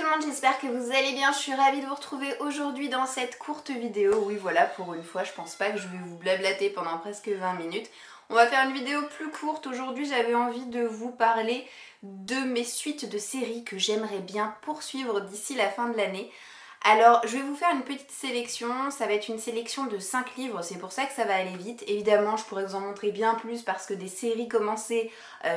le monde, j'espère que vous allez bien, je suis ravie de vous retrouver aujourd'hui dans cette courte vidéo. Oui voilà, pour une fois, je pense pas que je vais vous blablater pendant presque 20 minutes. On va faire une vidéo plus courte. Aujourd'hui, j'avais envie de vous parler de mes suites de séries que j'aimerais bien poursuivre d'ici la fin de l'année. Alors, je vais vous faire une petite sélection, ça va être une sélection de 5 livres, c'est pour ça que ça va aller vite. Évidemment, je pourrais vous en montrer bien plus parce que des séries commencées,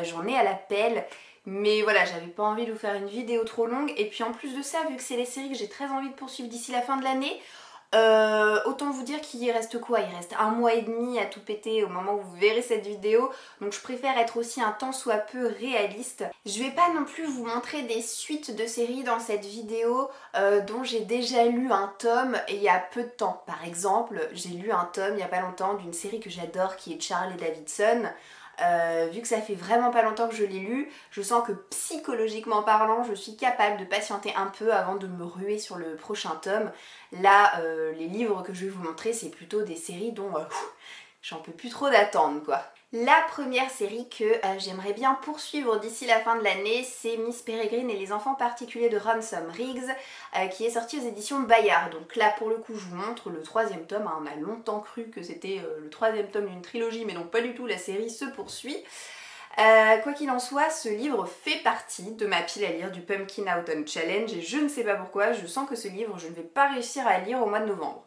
j'en ai à la pelle. Mais voilà, j'avais pas envie de vous faire une vidéo trop longue. Et puis en plus de ça, vu que c'est les séries que j'ai très envie de poursuivre d'ici la fin de l'année, autant vous dire qu'il y reste quoi? Il reste 1 mois et demi à tout péter au moment où vous verrez cette vidéo. Donc je préfère être aussi un tant soit peu réaliste. Je vais pas non plus vous montrer des suites de séries dans cette vidéo dont j'ai déjà lu un tome il y a peu de temps. Par exemple, j'ai lu un tome il y a pas longtemps d'une série que j'adore qui est Charlie Davidson. Vu que ça fait vraiment pas longtemps que je l'ai lu, je sens que psychologiquement parlant, je suis capable de patienter un peu avant de me ruer sur le prochain tome. Là, les livres que je vais vous montrer, c'est plutôt des séries dont j'en peux plus trop d'attendre quoi. La première série que j'aimerais bien poursuivre d'ici la fin de l'année, c'est Miss Peregrine et les enfants particuliers de Ransom Riggs, qui est sortie aux éditions Bayard. Donc là, pour le coup, je vous montre le 3e tome. Hein. On a longtemps cru que c'était le 3e tome d'une trilogie, mais non, pas du tout, la série se poursuit. Quoi qu'il en soit, ce livre fait partie de ma pile à lire du Pumpkin Autumn Challenge et je ne sais pas pourquoi, je sens que ce livre, je ne vais pas réussir à lire au mois de novembre.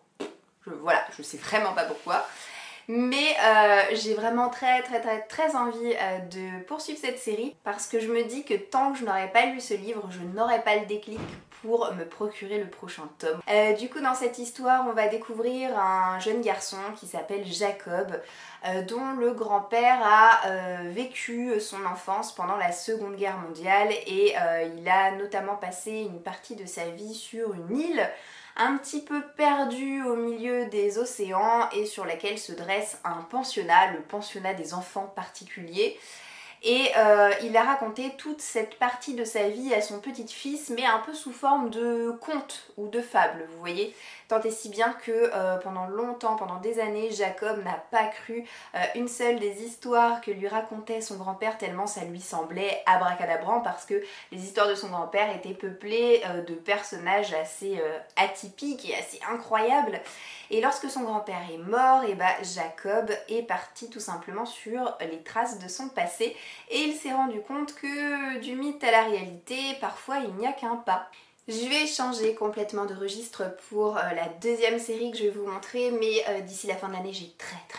Voilà, je sais vraiment pas pourquoi. Mais j'ai vraiment très envie de poursuivre cette série parce que je me dis que tant que je n'aurais pas lu ce livre, je n'aurais pas le déclic pour me procurer le prochain tome. Du coup, dans cette histoire, on va découvrir un jeune garçon qui s'appelle Jacob, dont le grand-père a vécu son enfance pendant la Seconde Guerre mondiale et il a notamment passé une partie de sa vie sur une île un petit peu perdue au milieu des océans et sur laquelle se dresse un pensionnat, le pensionnat des enfants particuliers. Et il a raconté toute cette partie de sa vie à son petit-fils, mais un peu sous forme de conte ou de fable, vous voyez. Tant et si bien que pendant longtemps, pendant des années, Jacob n'a pas cru une seule des histoires que lui racontait son grand-père, tellement ça lui semblait abracadabrant, parce que les histoires de son grand-père étaient peuplées de personnages assez atypiques et assez incroyables. Et lorsque son grand-père est mort, et Jacob est parti tout simplement sur les traces de son passé et il s'est rendu compte que du mythe à la réalité, parfois il n'y a qu'un pas. Je vais changer complètement de registre pour la 2e série que je vais vous montrer, mais d'ici la fin de l'année, j'ai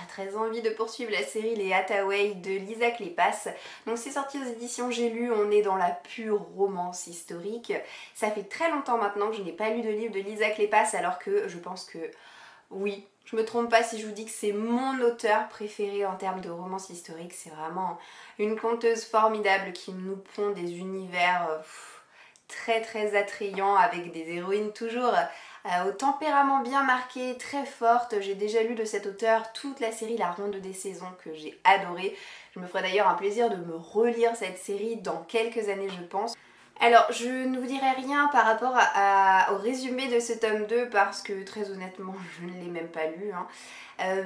très envie de poursuivre la série Les Hathaway de Lisa Kleypas. Donc c'est sorti aux éditions J'ai lu, on est dans la pure romance historique. Ça fait très longtemps maintenant que je n'ai pas lu de livre de Lisa Kleypas, alors que je pense que oui, je me trompe pas si je vous dis que c'est mon auteur préféré en termes de romance historique. C'est vraiment une conteuse formidable qui nous pond des univers très attrayants avec des héroïnes toujours au tempérament bien marqué, très forte. J'ai déjà lu de cet auteur toute la série La Ronde des Saisons que j'ai adorée. Je me ferai d'ailleurs un plaisir de me relire cette série dans quelques années je pense. Alors, je ne vous dirai rien par rapport au résumé de ce tome 2 parce que très honnêtement, je ne l'ai même pas lu. Hein.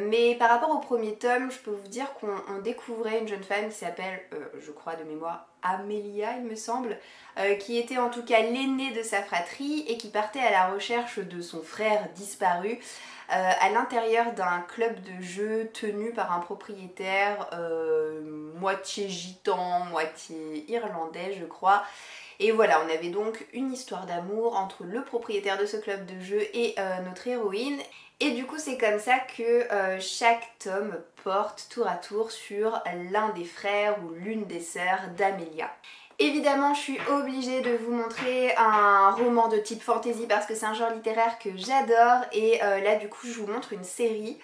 Mais par rapport au premier tome, je peux vous dire qu'on découvrait une jeune femme qui s'appelle, je crois de mémoire, Amélia il me semble, qui était en tout cas l'aînée de sa fratrie et qui partait à la recherche de son frère disparu. À l'intérieur d'un club de jeu tenu par un propriétaire moitié gitan, moitié irlandais je crois. Et voilà, on avait donc une histoire d'amour entre le propriétaire de ce club de jeu et notre héroïne. Et du coup c'est comme ça que chaque tome porte tour à tour sur l'un des frères ou l'une des sœurs d'Amélia. Évidemment, je suis obligée de vous montrer un roman de type fantasy parce que c'est un genre littéraire que j'adore et là du coup je vous montre une série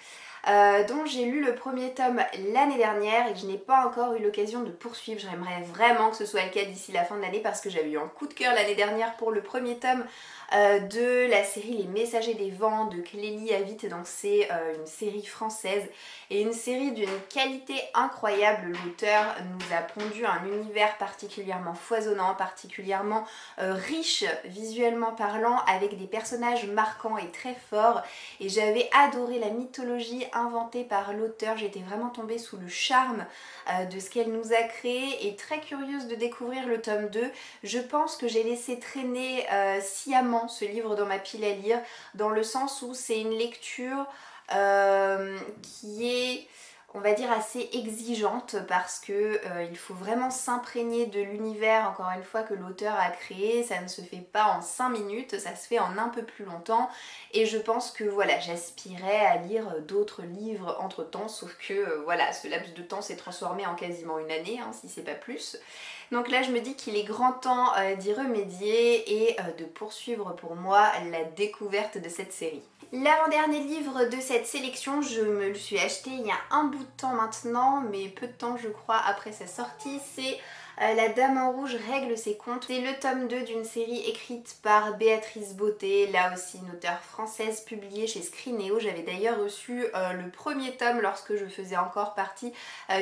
dont j'ai lu le premier tome l'année dernière et que je n'ai pas encore eu l'occasion de poursuivre. J'aimerais vraiment que ce soit le cas d'ici la fin de l'année parce que j'avais eu un coup de cœur l'année dernière pour le premier tome de la série Les Messagers des Vents de Clélie Avitt. Donc c'est une série française et une série d'une qualité incroyable. L'auteur nous a pondu un univers particulièrement foisonnant, particulièrement riche visuellement parlant, avec des personnages marquants et très forts, et j'avais adoré la mythologie inventée par l'auteur. J'étais vraiment tombée sous le charme de ce qu'elle nous a créé et très curieuse de découvrir le tome 2. Je pense que j'ai laissé traîner sciemment ce livre dans ma pile à lire, dans le sens où c'est une lecture qui est, on va dire, assez exigeante parce que il faut vraiment s'imprégner de l'univers, encore une fois, que l'auteur a créé. Ça ne se fait pas en 5 minutes, ça se fait en un peu plus longtemps et je pense que voilà, j'aspirais à lire d'autres livres entre temps, sauf que voilà, ce laps de temps s'est transformé en quasiment une année, hein, si c'est pas plus. Donc là je me dis qu'il est grand temps d'y remédier et de poursuivre pour moi la découverte de cette série. L'avant-dernier livre de cette sélection, je me le suis acheté il y a un bout de temps maintenant, mais peu de temps je crois après sa sortie, c'est La Dame en Rouge règle ses comptes. C'est le tome 2 d'une série écrite par Béatrice Botté, là aussi une auteure française publiée chez Scrinéo. J'avais d'ailleurs reçu le premier tome lorsque je faisais encore partie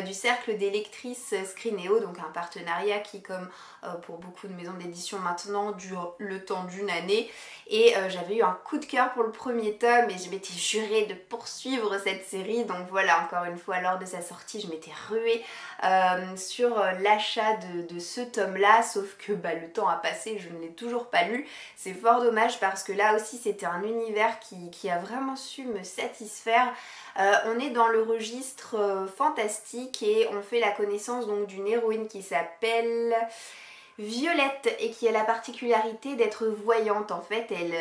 du cercle des lectrices Scrinéo, donc un partenariat qui, comme pour beaucoup de maisons d'édition maintenant, dure le temps d'une année. Et j'avais eu un coup de cœur pour le premier tome et je m'étais jurée de poursuivre cette série. Donc voilà, encore une fois, lors de sa sortie, je m'étais ruée sur l'achat de ce tome-là, sauf que le temps a passé, je ne l'ai toujours pas lu. C'est fort dommage parce que là aussi, c'était un univers qui a vraiment su me satisfaire. On est dans le registre fantastique et on fait la connaissance donc d'une héroïne qui s'appelle Violette et qui a la particularité d'être voyante. En fait, elle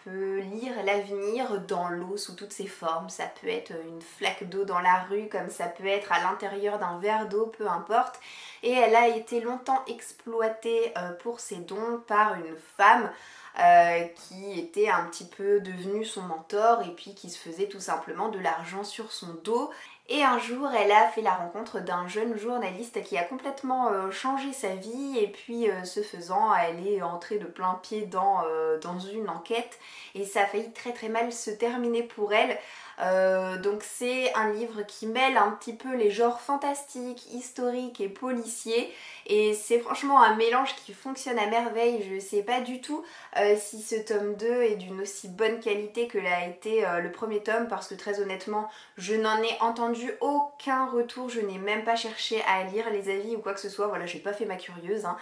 peut lire l'avenir dans l'eau sous toutes ses formes. Ça peut être une flaque d'eau dans la rue, comme ça peut être à l'intérieur d'un verre d'eau, peu importe. Et elle a été longtemps exploitée pour ses dons par une femme qui était un petit peu devenue son mentor et puis qui se faisait tout simplement de l'argent sur son dos. Et un jour, elle a fait la rencontre d'un jeune journaliste qui a complètement changé sa vie et puis ce faisant, elle est entrée de plein pied dans une enquête et ça a failli très très mal se terminer pour elle. Donc c'est un livre qui mêle un petit peu les genres fantastiques, historiques et policiers et c'est franchement un mélange qui fonctionne à merveille. Je sais pas du tout si ce tome 2 est d'une aussi bonne qualité que l'a été le premier tome parce que très honnêtement je n'en ai entendu aucun retour, je n'ai même pas cherché à lire les avis ou quoi que ce soit, voilà, j'ai pas fait ma curieuse hein.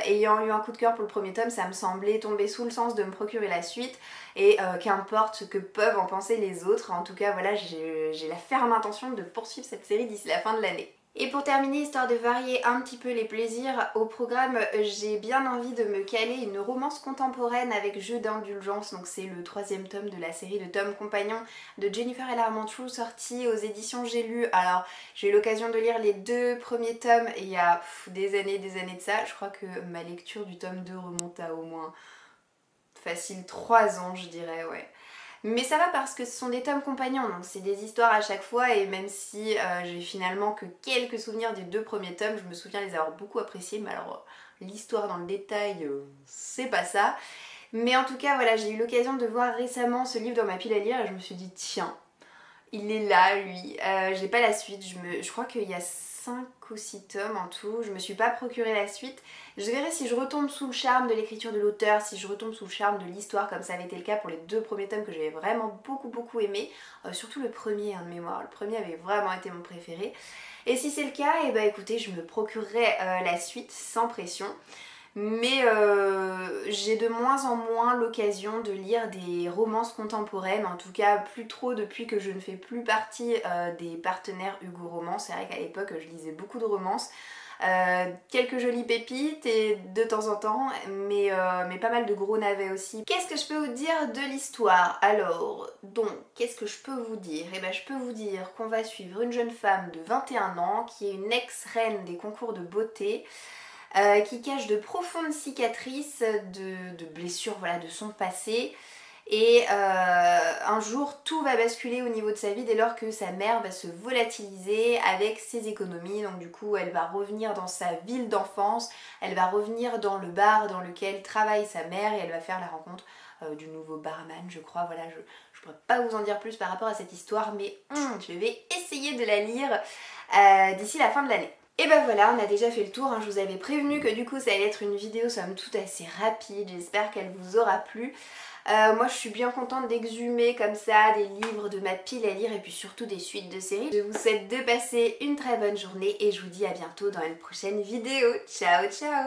Ayant eu un coup de cœur pour le premier tome, ça me semblait tomber sous le sens de me procurer la suite et qu'importe ce que peuvent en penser les autres, en tout cas voilà, j'ai la ferme intention de poursuivre cette série d'ici la fin de l'année. Et pour terminer, histoire de varier un petit peu les plaisirs, au programme j'ai bien envie de me caler une romance contemporaine avec jeu d'indulgence, donc c'est le 3e tome de la série de tomes compagnons de Jennifer L. Armentrout sorti aux éditions J'ai lu. Alors j'ai eu l'occasion de lire les 2 premiers tomes et il y a des années de ça, je crois que ma lecture du tome 2 remonte à au moins facile 3 ans je dirais, ouais. Mais ça va parce que ce sont des tomes compagnons, donc c'est des histoires à chaque fois et même si j'ai finalement que quelques souvenirs des 2 premiers tomes, je me souviens les avoir beaucoup appréciés, mais alors l'histoire dans le détail, c'est pas ça. Mais en tout cas voilà, j'ai eu l'occasion de voir récemment ce livre dans ma pile à lire et je me suis dit tiens, il est là lui, j'ai pas la suite, je crois qu'il y a 5 ou 6 tomes en tout, je me suis pas procuré la suite. Je verrai si je retombe sous le charme de l'écriture de l'auteur, si je retombe sous le charme de l'histoire comme ça avait été le cas pour les 2 premiers tomes que j'avais vraiment beaucoup aimé, surtout le premier de mémoire, le premier avait vraiment été mon préféré. Et si c'est le cas, et bah écoutez, je me procurerai la suite sans pression. Mais j'ai de moins en moins l'occasion de lire des romances contemporaines, en tout cas plus trop depuis que je ne fais plus partie des partenaires Hugo Romans. C'est vrai qu'à l'époque je lisais beaucoup de romances, quelques jolies pépites et de temps en temps, mais pas mal de gros navets aussi. Qu'est-ce que je peux vous dire de l'histoire? Alors, donc, qu'est-ce que je peux vous dire? Eh ben, je peux vous dire qu'on va suivre une jeune femme de 21 ans qui est une ex-reine des concours de beauté, qui cache de profondes cicatrices de blessures voilà, de son passé. Et un jour, tout va basculer au niveau de sa vie dès lors que sa mère va se volatiliser avec ses économies. Donc du coup, elle va revenir dans sa ville d'enfance, elle va revenir dans le bar dans lequel travaille sa mère et elle va faire la rencontre du nouveau barman, je crois. Voilà, je pourrais pas vous en dire plus par rapport à cette histoire, mais je vais essayer de la lire d'ici la fin de l'année. Et ben voilà, on a déjà fait le tour, hein. Je vous avais prévenu que du coup ça allait être une vidéo somme toute assez rapide, j'espère qu'elle vous aura plu. Moi je suis bien contente d'exhumer comme ça des livres de ma pile à lire et puis surtout des suites de séries. Je vous souhaite de passer une très bonne journée et je vous dis à bientôt dans une prochaine vidéo. Ciao ciao!